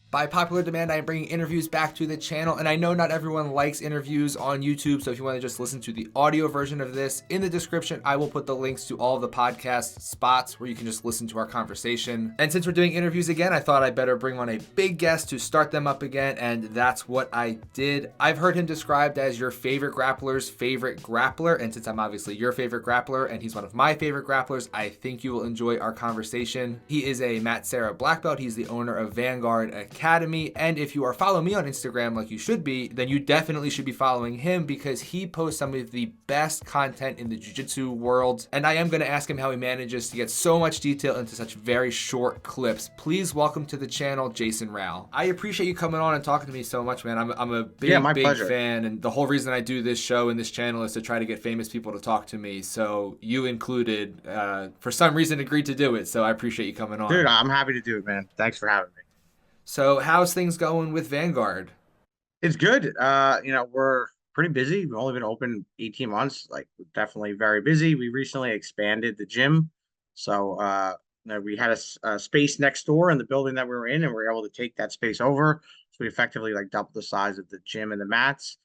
By popular demand, I am bringing interviews back to the channel, and I know not everyone likes interviews on YouTube, so if you want to just listen to the audio version of this, in the description, I will put the links to all of the podcast spots where you can just listen to our conversation. And since we're doing interviews again, I thought I'd better bring on a big guest to start them up again, and that's what I did. I've heard him described as your favorite grappler's favorite grappler, and since I'm obviously your favorite grappler, and he's one of my favorite grapplers, I think you will enjoy our conversation. He is a Matt Serra black belt. He's the owner of Vanguard Academy, and if you are following me on Instagram like you should be, then you definitely should be following him because he posts some of the best content in the jiu-jitsu world, and I am going to ask him how he manages to get so much detail into such very short clips. Please welcome to the channel, Jason Rao. I appreciate you coming on and talking to me so much, man. I'm a Yeah, big, my big pleasure. fan, and the whole reason I do this show and this channel is to try to get famous people to talk to me, so you included, for some reason, agreed to do it, so I appreciate you coming Dude, on. I'm happy to do it, man. Thanks for having me. So how's things going with Vanguard? It's good. We're pretty busy. We've only been open 18 months. Like, we're definitely very busy. We recently expanded the gym. So, we had a space next door in the building that we were in, and we were able to take that space over. So we effectively like doubled the size of the gym and the mats.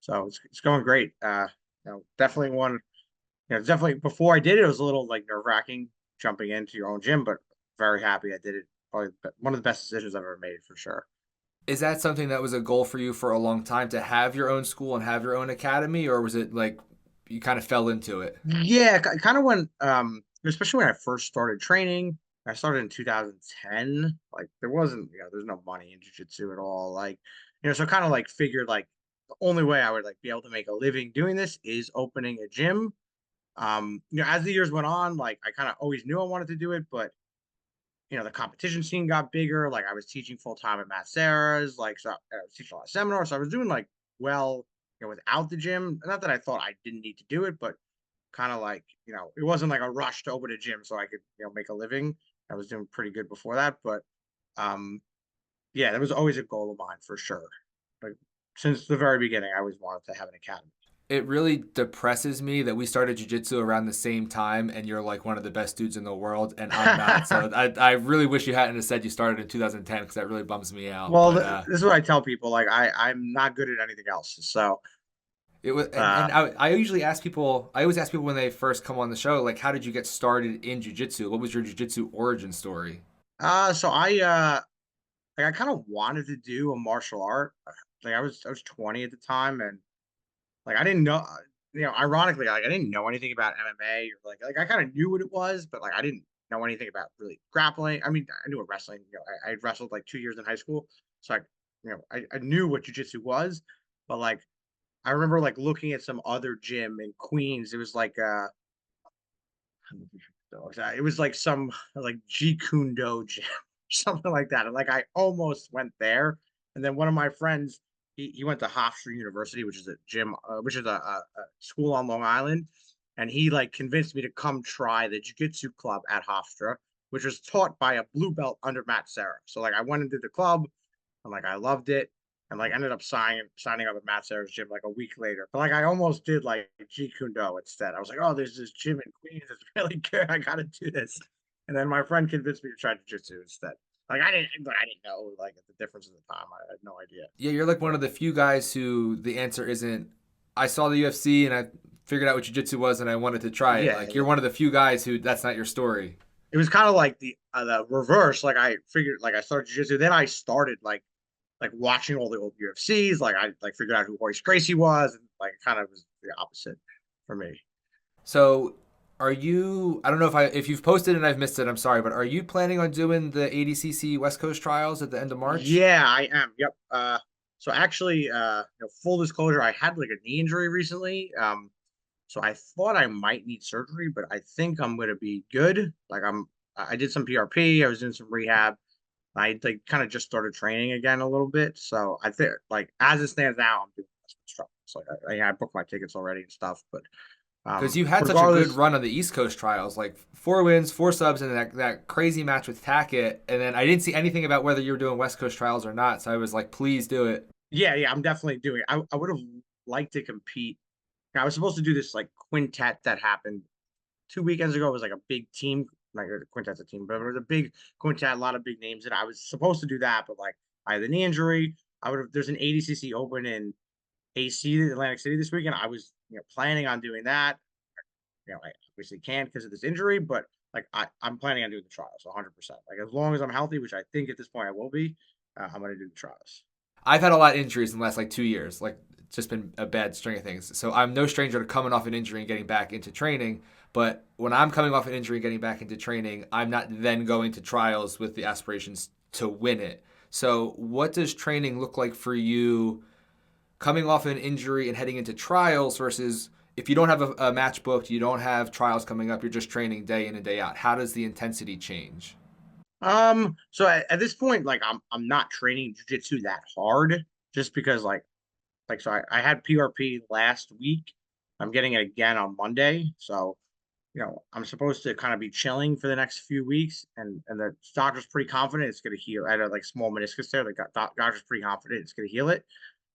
So it's going great. Definitely definitely before I did it, it was a little like nerve-wracking jumping into your own gym, but very happy I did it. Probably one of the best decisions I've ever made for sure. Is that something that was a goal for you for a long time to have your own school and have your own academy, or was it like you kind of fell into it? Yeah, kind of when especially when I first started training. I started in 2010. Like there wasn't, there's no money in jiu-jitsu at all. Like, so kind of like figured like the only way I would like be able to make a living doing this is opening a gym. As the years went on, like I kind of always knew I wanted to do it, but the competition scene got bigger. Like I was teaching full time at Matt Sarah's, like so I was teaching a lot of seminars. So I was doing like well, without the gym. Not that I thought I didn't need to do it, but kind of like, it wasn't like a rush to open a gym so I could, make a living. I was doing pretty good before that. But um yeah, that was always a goal of mine for sure. Like since the very beginning, I always wanted to have an academy. It really depresses me that we started jujitsu around the same time and you're like one of the best dudes in the world and I'm not. So I really wish you hadn't have said you started in 2010 because that really bums me out. Well, But this is what I tell people. Like I'm not good at anything else. So it was, uh and I usually ask people, I always ask people when they first come on the show, like, how did you get started in jujitsu? What was your jujitsu origin story? so like I kind of wanted to do a martial art. Like I was 20 at the time, and like I didn't know, ironically, like I didn't know anything about MMA or like I kind of knew what it was, but like I didn't know anything about really grappling. I mean, I knew what wrestling. I wrestled like 2 years in high school, so I knew what jujitsu was, but like I remember like looking at some other gym in Queens. It was like it was like some like Jeet Kune Do gym, something like that. And like I almost went there, and then one of my friends, he went to Hofstra University, which is a gym, which is a school on Long Island, and he like convinced me to come try the Jiu-Jitsu club at Hofstra, which was taught by a blue belt under Matt Serra. So like I went into the club, and like I loved it. And like ended up signing up at Matt Serra's gym like a week later. But like I almost did like Jeet Kune Do instead. I was like, oh, there's this gym in Queens that's really good. I gotta do this. And then my friend convinced me to try jiu-jitsu instead. Like I didn't know like the difference at the time. I had no idea. Yeah, you're like one But of the few guys who the answer isn't, I saw the UFC and I figured out what jiu-jitsu was and I wanted to try it. yeah, Like, you're yeah. one of the few guys who that's not your story. It was kind of like the reverse. Like I figured like I started jiu-jitsu, then I started like watching all the old UFCs. Like I like figured out who Royce Gracie was, and like it kind of was the opposite for me. So, are you? I don't know if you've posted and I've missed it. I'm sorry, but are you planning on doing the ADCC West Coast trials at the end of March? Yeah, I am. Yep. So actually, full disclosure, I had like a knee injury recently. So I thought I might need surgery, but I think I'm gonna be good. I did some PRP. I was doing some rehab. I like kind of just started training again a little bit. So I think like as it stands now, I'm doing this stuff. So I booked my tickets already and stuff. But Because you had such a good regardless, run on the East Coast trials, like 4 wins, 4 subs, and that crazy match with Tackett. And then I didn't see anything about whether you were doing West Coast trials or not. So I was like, please do it. yeah, I'm definitely doing it. I would have liked to compete. I was supposed to do this like quintet that happened 2 weekends ago. It was like a big team, like a quintet's a team, but it was a big quintet, a lot of big names. And I was supposed to do that, but like I had the knee injury. There's an ADCC Open in AC Atlantic City this weekend. I was, planning on doing that. I obviously can't because of this injury, but like I'm planning on doing the trials 100%. Like as long as I'm healthy, which I think at this point I will be, I'm going to do the trials. I've had a lot of injuries in the last like 2 years. Like it's just been a bad string of things. So I'm no stranger to coming off an injury and getting back into training. But when I'm coming off an injury and getting back into training, I'm not then going to trials with the aspirations to win it. So what does training look like for you coming off an injury and heading into trials versus if you don't have a match booked, you don't have trials coming up, you're just training day in and day out. How does the intensity change? So at this point, like I'm not training jujitsu that hard just because so I had PRP last week. I'm getting it again on Monday. So, I'm supposed to kind of be chilling for the next few weeks, and the doctor's pretty confident it's going to heal. I had a like small meniscus there. The doctor's pretty confident it's going to heal it.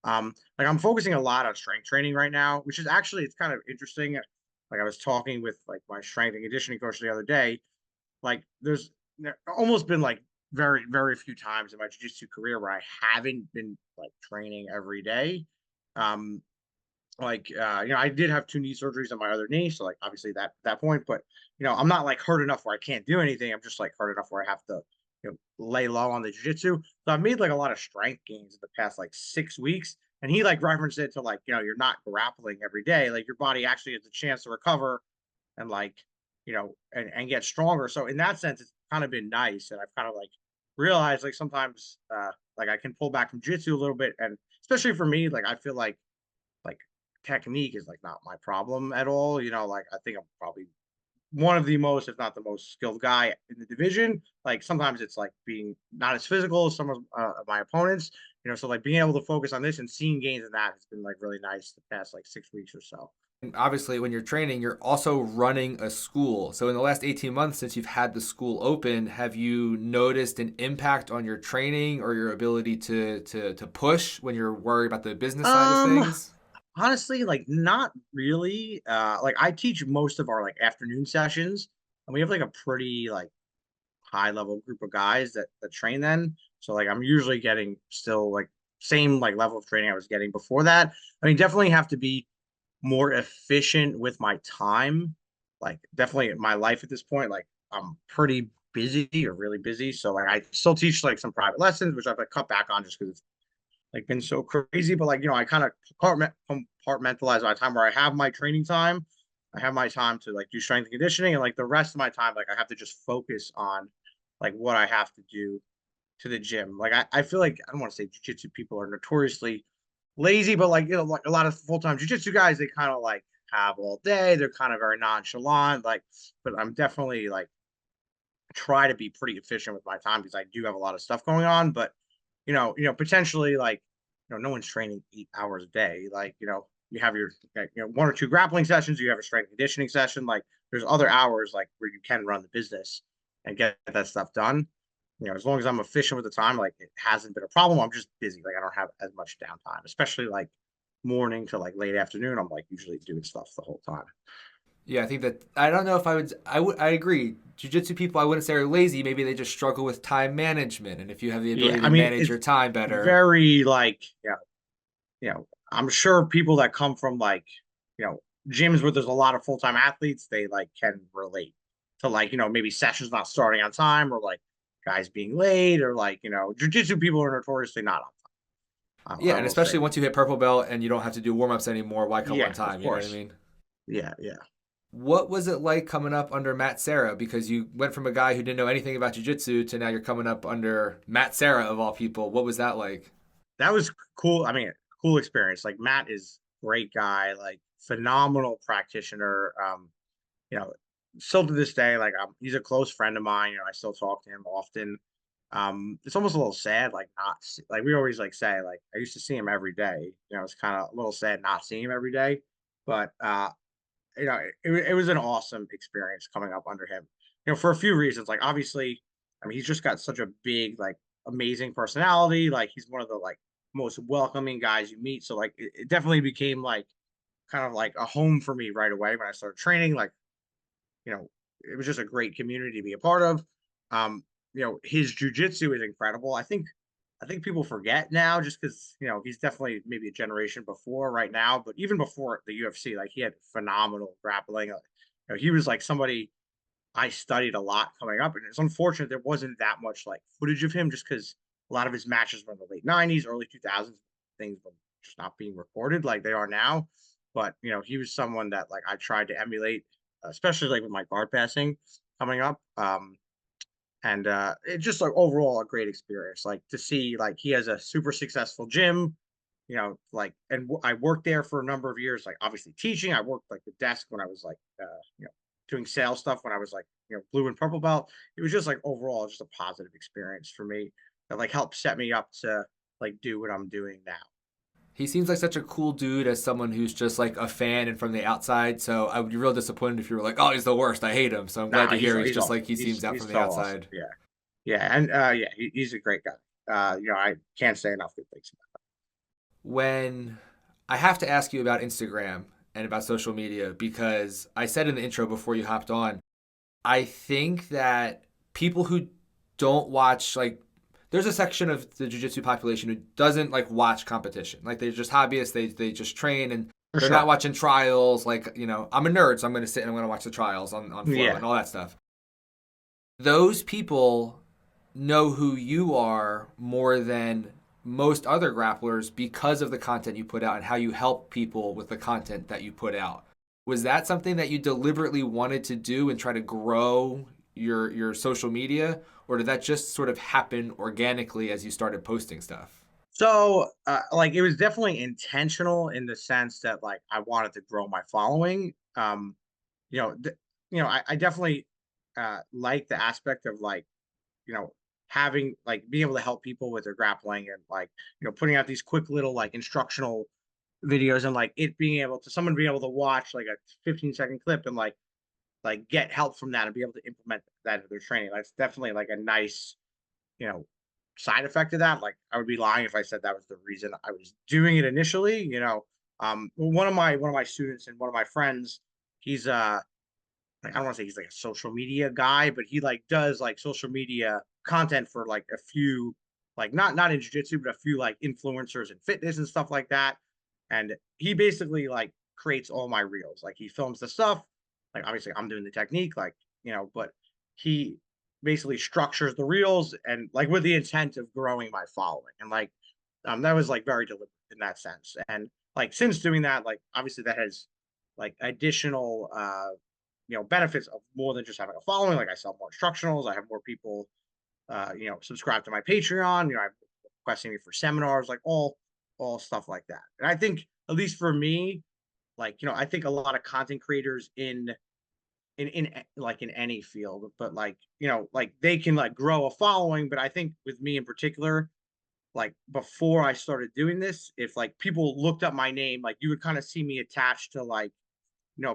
Like I'm focusing a lot on strength training right now, which is actually it's kind of interesting. Like I was talking with like my strength and conditioning coach the other day. Like there almost been like very very few times in my jiu-jitsu career where I haven't been like training every day. Um, I did have two knee surgeries on my other knee, so like obviously that point, but I'm not like hurt enough where I can't do anything. I'm just like hurt enough where I have to lay low on the jiu-jitsu. So I've made like a lot of strength gains in the past like 6 weeks. And he like referenced it to like, you're not grappling every day. Like your body actually has a chance to recover and like, and get stronger. So in that sense, it's kind of been nice. And I've kind of like realized like sometimes like I can pull back from jiu-jitsu a little bit. And especially for me, like I feel like technique is like not my problem at all. Like I think I'm probably one of the most, if not the most skilled guy in the division. Like sometimes it's like being not as physical as some of my opponents, so like being able to focus on this and seeing gains in that has been like really nice the past like 6 weeks or so. And obviously, when you're training, you're also running a school. So, in the last 18 months since you've had the school open, have you noticed an impact on your training or your ability to push when you're worried about the business side of Um, things? Honestly, like not really. Like I teach most of our like afternoon sessions, and we have like a pretty like high level group of guys that train then. So like I'm usually getting still like same like level of training I was getting before that. I mean, definitely have to be more efficient with my time. Like definitely my life at this point, like I'm pretty busy or really busy. So like I still teach like some private lessons, which I've like cut back on just because it's like been so crazy. But like, I kind of compartmentalize my time where I have my training time. I have my time to like do strength and conditioning, and like the rest of my time, like I have to just focus on like what I have to do to the gym. Like I feel like I don't want to say jujitsu people are notoriously lazy, but like like a lot of full-time jujitsu guys, they kind of like have all day. They're kind of very nonchalant. Like, but I'm definitely like try to be pretty efficient with my time because I do have a lot of stuff going on. But potentially like no one's training 8 hours a day. Like you have your one or two grappling sessions, you have a strength conditioning session. Like there's other hours like where you can run the business and get that stuff done. As long as I'm efficient with the time, like it hasn't been a problem. I'm just busy. Like I don't have as much downtime, especially like morning to like late afternoon. I'm like usually doing stuff the whole time. Yeah, I think that I don't know if I agree. Jiu-jitsu people, I wouldn't say are lazy. Maybe they just struggle with time management. And if you have the Yeah, ability I to mean manage it's your time better, very like I'm sure people that come from like, gyms where there's a lot of full-time athletes, they like can relate to like, maybe sessions not starting on time or like guys being late or like, jujitsu people are notoriously not on time. yeah, I and will say especially that. once you hit purple belt and you don't have to do warm-ups anymore, why come on Yeah, of time? You know what I course. mean? Yeah, yeah. What was it like coming up under Matt Serra? Because you went from a guy who didn't know anything about jiu-jitsu to now you're coming up under Matt Serra of all people. What was that like? That was cool. I mean, cool experience. Like Matt is great guy, like phenomenal practitioner. You know, still to this day, like he's a close friend of mine. I still talk to him often. It's almost a little sad, like not like we always like say, like I used to see him every day. It's kind of a little sad not seeing him every day, but it was an awesome experience coming up under him. For a few reasons. Like obviously, I mean, he's just got such a big, like, amazing personality. Like he's one of the like most welcoming guys you meet. So like it definitely became like kind of like a home for me right away when I started training. Like it was just a great community to be a part of. Um, his jujitsu is incredible. I think I think people forget now just because, he's definitely maybe a generation before right now, but even before the UFC, like he had phenomenal grappling. He was like somebody I studied a lot coming up, and it's unfortunate there wasn't that much like footage of him just because a lot of his matches were in the late 90s, early 2000s. Things were just not being recorded like they are now. But he was someone that like I tried to emulate, especially like with my guard passing coming up. And it's just like overall a great experience. Like to see like he has a super successful gym, like and I worked there for a number of years, like obviously teaching. I worked like the desk when I was like doing sales stuff when I was like, blue and purple belt. It was just like overall just a positive experience for me that like helped set me up to like do what I'm doing now. He seems like such a cool dude as someone who's just like a fan and from the outside. So I would be real disappointed if you were like, "Oh, he's the worst. I hate him." So I'm glad Nah, to hear he's he's just awesome. like he seems out He's from the so awesome. outside. Yeah. Yeah. And yeah, he's a great guy. I can't say enough good things about When I have to ask you about Instagram and about social media because I said in the intro before you hopped on, I think that people who don't watch like there's a section of the jiu-jitsu population who doesn't like watch competition. Like they're just hobbyists, they just train and for they're not sure. watching trials. Like, I'm a nerd, so I'm gonna sit and I'm gonna watch the trials on Flow Yeah. and all that stuff. Those people know who you are more than most other grapplers because of the content you put out and how you help people with the content that you put out. Was that something that you deliberately wanted to do and try to grow your social media, or did that just sort of happen organically as you started posting stuff? So, like, it was definitely intentional in the sense that, like, I wanted to grow my following. You know, th- I definitely like the aspect of like, you know, having like being able to help people with their grappling and like, putting out these quick little like instructional videos and like it being able to someone being able to watch like a 15-second clip and like get help from that and be able to implement that into their training. That's definitely like a nice you know, side effect of that. Like I would be lying if I said that was the reason I was doing it initially. One of my students and one of my friends, he's like, I don't want to say he's like a social media guy, but he like does like social media content for like a few like not in jiu-jitsu, but a few like influencers and fitness and stuff like that. And he basically like creates all my reels. Like he films the stuff. Like obviously I'm doing the technique, like, but he basically structures the reels and like with the intent of growing my following. And like that was like very deliberate in that sense. And like since doing that, like obviously that has like additional benefits of more than just having a following. Like I sell more instructionals, I have more people subscribe to my Patreon, I'm requesting me for seminars, like all stuff like that. And I think at least for me, like, I think a lot of content creators like in any field, but like, like they can like grow a following. But I think with me in particular, like before I started doing this, if like people looked up my name, like you would kind of see me attached to like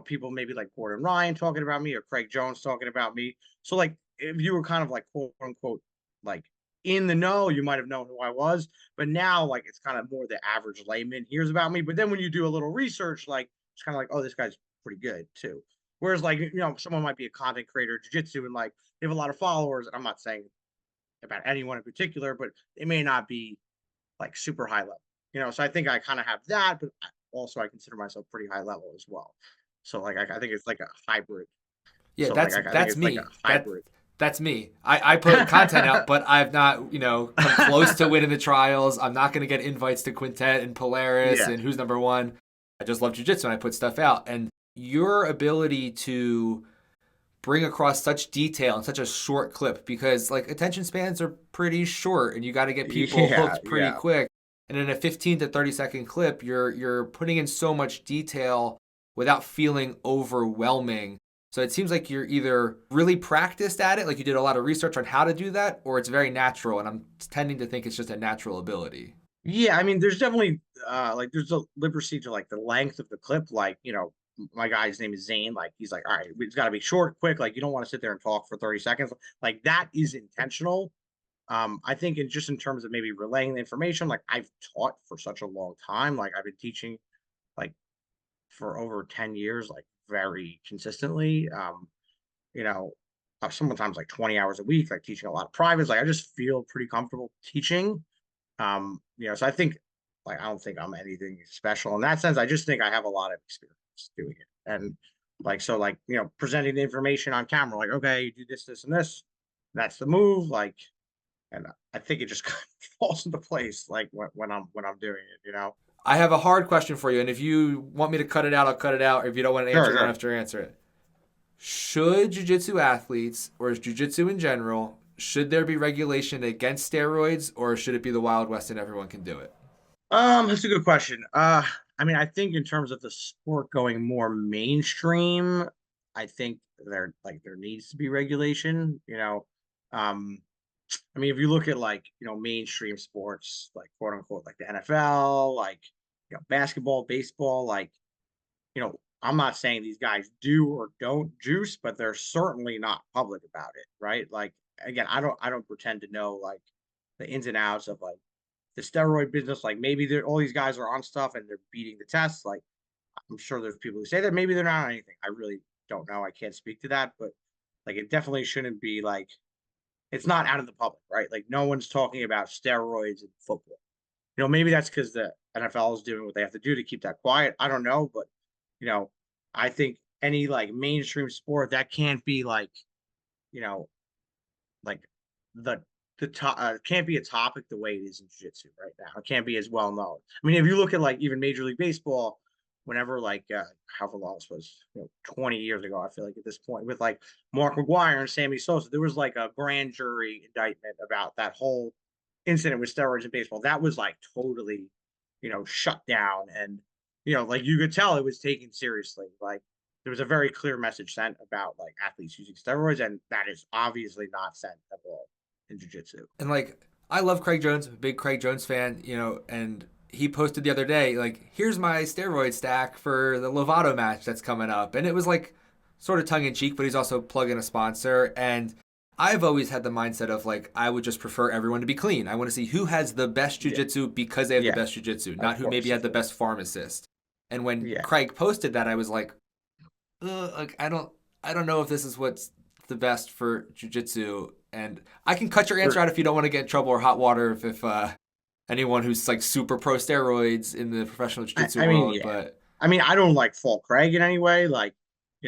people maybe like Gordon Ryan talking about me or Craig Jones talking about me. So like if you were kind of like quote unquote like in the know, you might have known who I was. But now like it's kind of more the average layman hears about me. But then when you do a little research, like it's kind of like, oh, this guy's pretty good too. Whereas like, someone might be a content creator, jiu-jitsu, and like they have a lot of followers. And I'm not saying about anyone in particular, but they may not be like super high level. So I think I kind of have that, but also I consider myself pretty high level as well. So like I think it's like a hybrid. Yeah, So like that's I think that's it's like a me. hybrid. That's me. I put content out, but I've not, come close to winning the trials. I'm not going to get invites to Quintet and Polaris Yeah. and who's number one. I just love jujitsu and I put stuff out. And your ability to bring across such detail in such a short clip, because like attention spans are pretty short and you got to get people Yeah. hooked pretty Yeah. quick. And in a 15 to 30-second clip, you're putting in so much detail without feeling overwhelming. So it seems like you're either really practiced at it, like you did a lot of research on how to do that, or it's very natural. And I'm tending to think it's just a natural ability. Yeah. I mean, there's definitely like there's a liberty to like the length of the clip. Like, my guy's name is Zane. Like he's like, all right, it's gotta be short, quick. Like you don't want to sit there and talk for 30 seconds. Like that is intentional. I think in terms of maybe relaying the information, like I've taught for such a long time. Like I've been teaching like for over 10 years, like very consistently. You know, sometimes like 20 hours a week, like teaching a lot of privates. Like I just feel pretty comfortable teaching. So I think like I don't think I'm anything special in that sense. I just think I have a lot of experience doing it. And like so like, presenting the information on camera, like, okay, you do this, this, and this. That's the move. Like, and I think it just kind of falls into place like when I'm doing it. I have a hard question for you, and if you want me to cut it out, I'll cut it out. Or if you don't want to answer, Sure, you don't sure. have to answer it. Should jiu-jitsu athletes, or is jiu-jitsu in general, should there be regulation against steroids, or should it be the Wild West and everyone can do it? That's a good question. I mean, I think in terms of the sport going more mainstream, I think there needs to be regulation. Um, I mean, if you look at like, mainstream sports, like quote unquote, like the NFL, like, basketball, baseball, like, I'm not saying these guys do or don't juice, but they're certainly not public about it, right? Like, again, I don't pretend to know like the ins and outs of like the steroid business. Like maybe all these guys are on stuff and they're beating the tests. Like I'm sure there's people who say that maybe they're not on anything. I really don't know. I can't speak to that, but like it definitely shouldn't be like it's not out of the public, right? Like no one's talking about steroids in football. Maybe that's because the NFL is doing what they have to do to keep that quiet. I don't know, but you know, I think any like mainstream sport that can't be you know, like the top can't be a topic the way it is in jiu-jitsu right now. It can't be as well known. I mean, if you look at like even Major League Baseball, whenever like however long this was, 20 years ago, I feel like at this point with like Mark McGuire and Sammy Sosa, there was like a grand jury indictment about that whole incident with steroids in baseball. That was like totally, shut down, and like you could tell it was taken seriously. Like there was a very clear message sent about like athletes using steroids, and that is obviously not sent at all in jiu-jitsu. And like, I love Craig Jones, I'm a big Craig Jones fan, and he posted the other day, like, here's my steroid stack for the Lovato match that's coming up. And it was like sort of tongue in cheek, but he's also plugging a sponsor. And I've always had the mindset of like, I would just prefer everyone to be clean. I want to see who has the best Yeah, jujitsu because they have the yeah, best jujitsu, not of who maybe course, had of the course. best pharmacist. And when Yeah. Craig posted that, I was like, like I don't know if this is what's the best for jujitsu. And I can cut your answer For, out if you don't want to get in trouble or hot water if anyone who's like super pro steroids in the professional jiu-jitsu I mean, world. yeah. But I mean, I don't like fault Craig in any way. Like,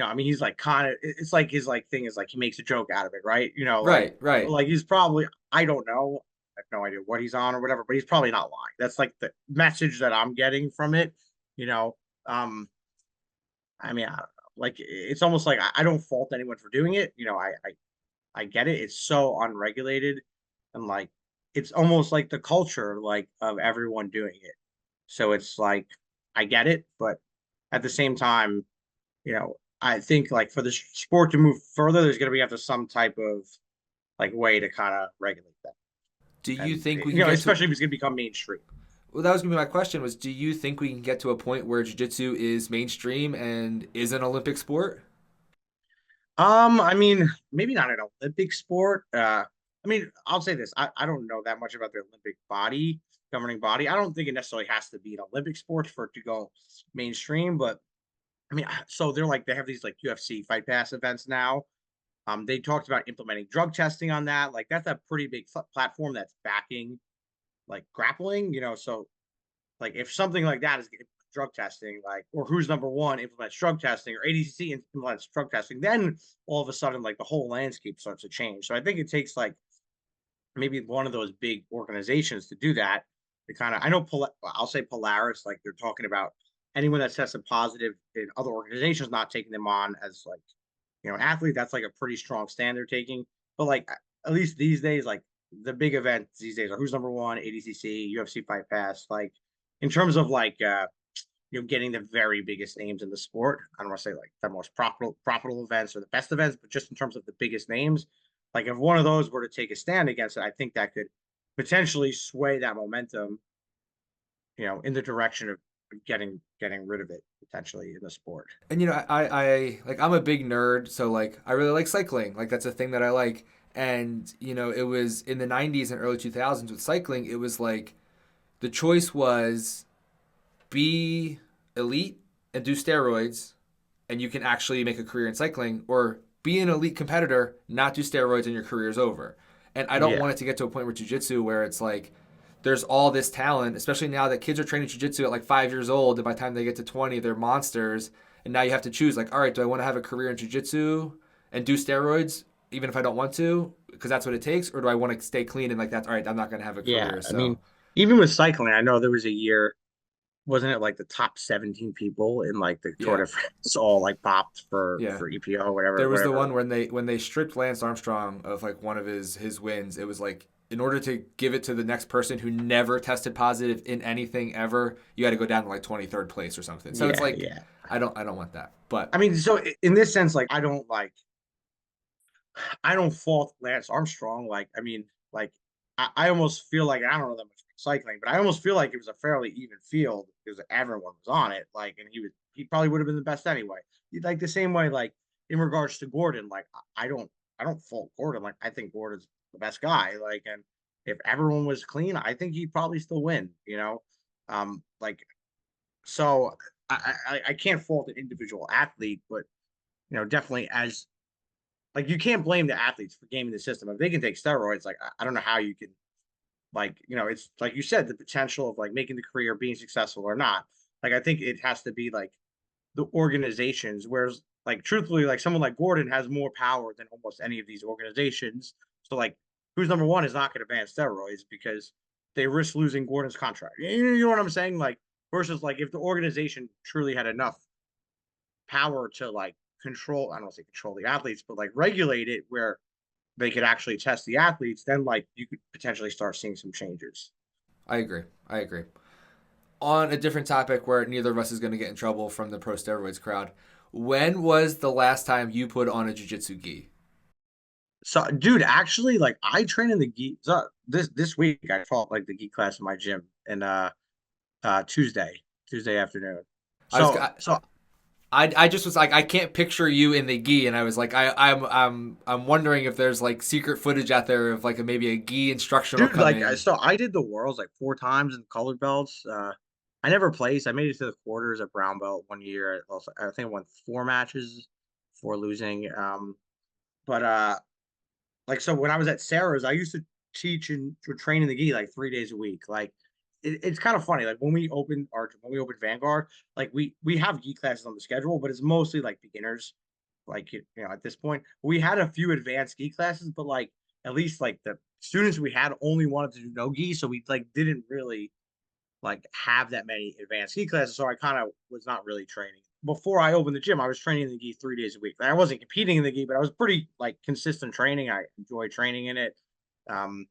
I mean, he's like kind of. It's like his like thing is like he makes a joke out of it, right? right, right. Like he's probably. I don't know. I have no idea what he's on or whatever, but he's probably not lying. That's like the message that I'm getting from it. You know. I mean, I don't know. Like it's almost like I don't fault anyone for doing it. I get it. It's so unregulated, and like it's almost like the culture like of everyone doing it. So it's like I get it, but at the same time, I think like for the sport to move further, there's going to be have to some type of like way to kind of regulate that, Do you and think we can get to? especially if it's going to become mainstream. Well, that was gonna be my question. Was do you think we can get to a point where jiu-jitsu is mainstream and is an Olympic sport? I mean, maybe not an Olympic sport. I mean, I'll say this: I don't know that much about the Olympic body, governing body. I don't think it necessarily has to be an Olympic sport for it to go mainstream, but I mean, so they're like they have these like UFC Fight Pass events now. They talked about implementing drug testing on that. Like that's a pretty big platform that's backing like grappling. So like if something like that is drug testing, like or who's number one implements drug testing or ADCC implements drug testing, then all of a sudden like the whole landscape starts to change. So I think it takes like maybe one of those big organizations to do that. To kind of I know I'll say Polaris, like they're talking about anyone that's tested positive in other organizations not taking them on as like an athlete. That's like a pretty strong stand they're taking. But like at least these days, like the big events these days are who's number one, ADCC, UFC Fight Pass. Like in terms of like getting the very biggest names in the sport. I don't want to say like the most profitable events or the best events, but just in terms of the biggest names. Like if one of those were to take a stand against it, I think that could potentially sway that momentum, in the direction of getting rid of it potentially in the sport. And I like I'm a big nerd, so like I really like cycling. Like that's a thing that I like. And it was in the 90s and early 2000s with cycling, it was like the choice was be elite and do steroids and you can actually make a career in cycling, or be an elite competitor, not do steroids and your career's over. And I don't Yeah. want it to get to a point with jiu-jitsu where it's like there's all this talent, especially now that kids are training jiu-jitsu at like 5 years old, and by the time they get to 20, they're monsters. And now you have to choose, like, all right, do I want to have a career in jiu-jitsu and do steroids, even if I don't want to, because that's what it takes, or do I want to stay clean and like that's all right, I'm not going to have a Yeah, career. I So mean, even with cycling, I know there was a year, wasn't it like the top 17 people in like the Tour yeah, de France all like popped yeah. for EPO, whatever, There was the whatever. one when they stripped Lance Armstrong of like one of his wins. It was like in order to give it to the next person who never tested positive in anything ever, you had to go down to like 23rd place or something. So it's Yeah, like yeah. I don't want that. But I mean, so in this sense, like I don't fault Lance Armstrong. Like, I mean, like I almost feel like I don't know that much about cycling, but I almost feel like it was a fairly even field because everyone was on it. Like, and he probably would have been the best anyway. Like the same way, like in regards to Gordon, like I don't fault Gordon. Like I think Gordon's the best guy. Like, and if everyone was clean, I think he'd probably still win. Like so I can't fault an individual athlete, but definitely as like you can't blame the athletes for gaming the system. If they can take steroids, like I don't know how you can like, it's like you said, the potential of like making the career, being successful or not. Like I think it has to be like the organizations, whereas like truthfully, like someone like Gordon has more power than almost any of these organizations. So like who's number one is not going to ban steroids because they risk losing Gordon's contract. You know what I'm saying? Like versus like if the organization truly had enough power to like control, I don't want to say control the athletes, but like regulate it where they could actually test the athletes, then like you could potentially start seeing some changes. I agree. I agree. On a different topic where neither of us is going to get in trouble from the pro steroids crowd, when was the last time you put on a jiu-jitsu gi? So, dude, actually, like I train in the gi. So this week I taught like the gi class in my gym and Tuesday afternoon. I was So I just was like I can't picture you in the gi, and I was like I'm wondering if there's like secret footage out there of like maybe a gi instructional dude, like coming. I did the worlds like 4 times in colored belts. I never placed. I made it to the quarters at brown belt one year. I think I won 4 matches before losing. But like so when I was at Sarah's, I used to teach and train in the gi like 3 days a week. Like it's kind of funny. Like when we opened Vanguard, like we have gi classes on the schedule, but it's mostly like beginners. Like at this point, we had a few advanced gi classes, but like at least like the students we had only wanted to do no gi, so we like didn't really like have that many advanced gi classes. So I kind of was not really training. Before I opened the gym, I was training in the gi 3 days a week. I wasn't competing in the gi, but I was pretty like consistent training. I enjoy training in it. Um,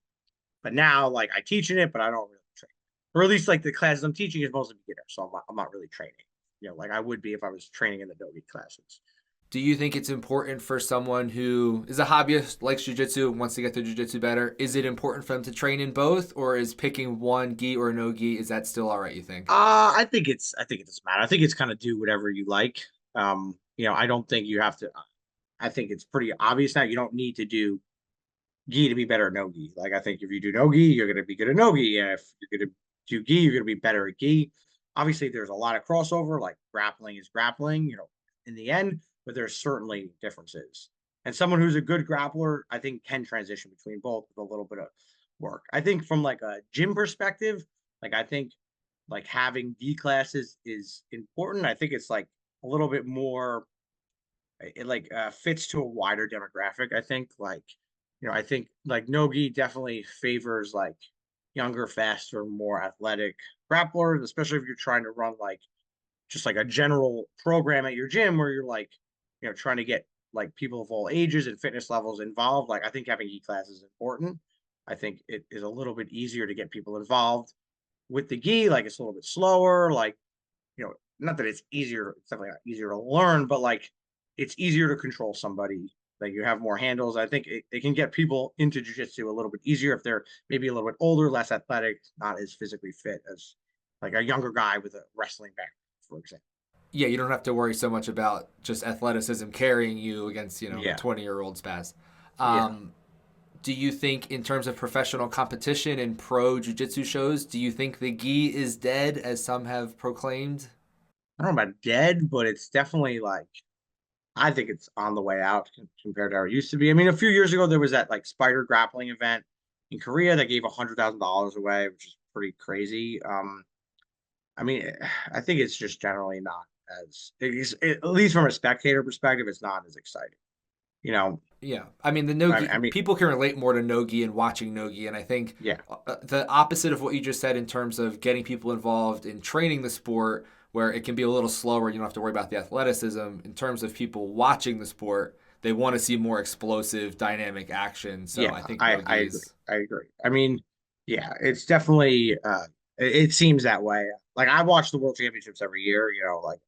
but now like I teach in it, but I don't really train. Or at least like the classes I'm teaching is mostly beginner, so I'm not really training. Like I would be if I was training in the no gi classes. Do you think it's important for someone who is a hobbyist, likes jiu-jitsu, and wants to get their jiu-jitsu better? Is it important for them to train in both, or is picking one gi or no gi, is that still all right, you think? I think it doesn't matter. I think it's kind of do whatever you like. I don't think you have to. I think it's pretty obvious now. You don't need to do gi to be better at no gi. Like I think if you do no gi, you're going to be good at no gi, and if you're going to do gi, you're going to be better at gi. Obviously, there's a lot of crossover. Like grappling is grappling, in the end, but there's certainly differences. And someone who's a good grappler, I think, can transition between both with a little bit of work. I think from like a gym perspective, like I think like having gi classes is important. I think it's like a little bit more it like fits to a wider demographic. I think I think like Nogi definitely favors like younger, faster, more athletic grapplers, especially if you're trying to run like just like a general program at your gym where you're like trying to get like people of all ages and fitness levels involved. Like I think having e class is important. I think it is a little bit easier to get people involved with the gi. Like it's a little bit slower. Like not that it's easier, it's definitely not easier to learn, but like it's easier to control somebody. Like you have more handles. I think it can get people into jujitsu a little bit easier if they're maybe a little bit older, less athletic, not as physically fit as like a younger guy with a wrestling background, for example. Yeah, you don't have to worry so much about just athleticism carrying you against, a Yeah. 20-year-old spaz. Yeah. Um, do you think, in terms of professional competition and pro jiu-jitsu shows, do you think the gi is dead, as some have proclaimed? I don't know about dead, but it's definitely like I think it's on the way out compared to how it used to be. I mean, a few years ago there was that like spider grappling event in Korea that gave $100,000 away, which is pretty crazy. I mean, I think it's just generally not at least from a spectator perspective, it's not as exciting. You know, Yeah, I mean the I nogi mean, people can relate more to nogi and watching nogi, and I think yeah, the opposite of what you just said in terms of getting people involved in training the sport, where it can be a little slower, you don't have to worry about the athleticism. In terms of people watching the sport, they want to see more explosive, dynamic action. So yeah, I think I nogi agree. is I agree. I mean, yeah, it's definitely it seems that way. Like I watch the World Championships every year. Like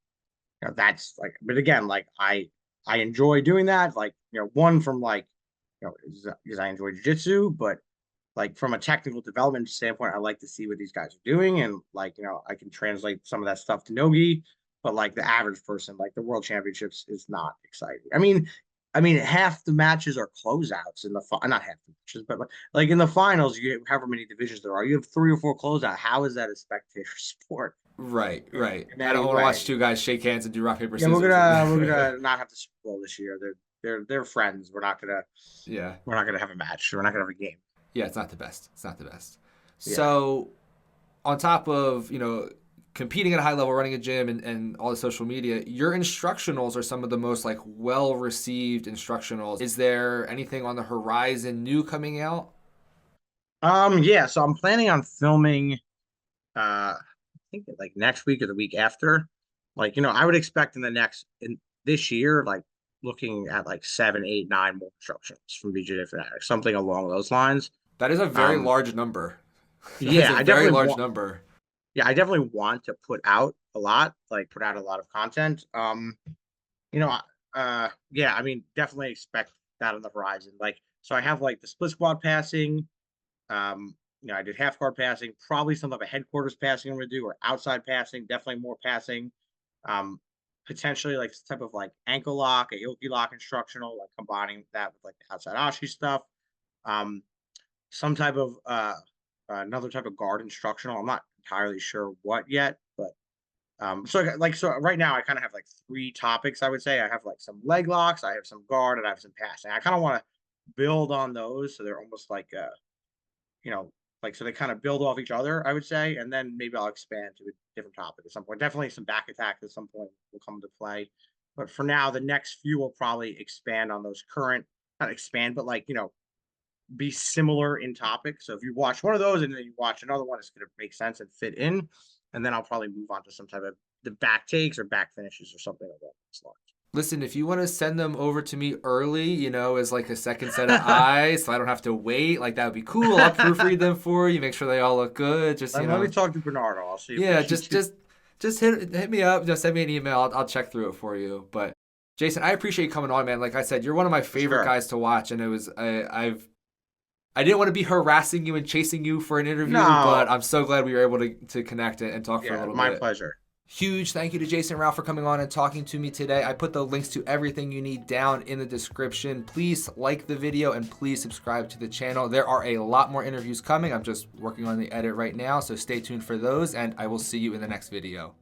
that's like, but again, like I enjoy doing that. Like one from like because I enjoy jiu-jitsu, but like from a technical development standpoint, I like to see what these guys are doing, and like I can translate some of that stuff to nogi. But like the average person, like the World Championships is not exciting. I mean, half the matches are closeouts in the not half the matches, but like in the finals, you get however many divisions there are, you have 3 or 4 closeout. How is that a spectator sport right, right. in I any don't want to way? watch two guys shake hands and do rock paper Yeah, we're scissors. gonna we're gonna not have the Super Bowl this year. They're friends. Yeah, We're not gonna have a match. We're not gonna have a game. yeah. It's not the best. It's not the best. Yeah. So on top of competing at a high level, running a gym, and all the social media, your instructionals are some of the most like well received instructionals. Is there anything on the horizon new coming out? Yeah, so I'm planning on filming I think like next week or the week after. Like, I would expect in this year, like looking at like 7, 8, 9 more instructions from BJJ Fanatics, something along those lines. That is a very Um, large number. That is yeah, a I very definitely large want number. yeah, I definitely want to put out a lot, like put out a lot of content. You know, yeah, I mean, definitely expect that on the horizon. Like, so I have like the split squat passing. I did half guard passing, probably some of a headquarters passing I'm gonna do, or outside passing, definitely more passing. Um, Potentially like some type of like ankle lock, a yoki lock instructional, like combining that with like the outside ashi stuff. Um, some type of another type of guard instructional. I'm not entirely sure what yet, but so right now I kind of have like 3 topics. I would say I have like some leg locks, I have some guard, and I have some passing. I kind of want to build on those so they're almost like you know, like so they kind of build off each other, I would say, and then maybe I'll expand to a different topic at some point. Definitely some back attack at some point will come into play. But for now, the next few will probably expand on those current, not expand, but like, be similar in topic. So if you watch one of those and then you watch another one, it's going to make sense and fit in. And then I'll probably move on to some type of the back takes or back finishes or something like that. Listen, if you want to send them over to me early, as like a second set of eyes, so I don't have to wait, like that would be cool. I'll proofread them for you, make sure they all look good. Just Let me talk to Bernardo. I'll see if yeah, he just hit me up. Just send me an email. I'll check through it for you. But Jason, I appreciate you coming on, man. Like I said, you're one of my favorite sure. guys to watch, and I didn't want to be harassing you and chasing you for an interview, but No. I'm so glad we were able to connect and talk for a Yeah, little my bit. pleasure. Huge thank you to Jason Rao for coming on and talking to me today. I put the links to everything you need down in the description. Please like the video and please subscribe to the channel. There are a lot more interviews coming. I'm just working on the edit right now, so stay tuned for those, and I will see you in the next video.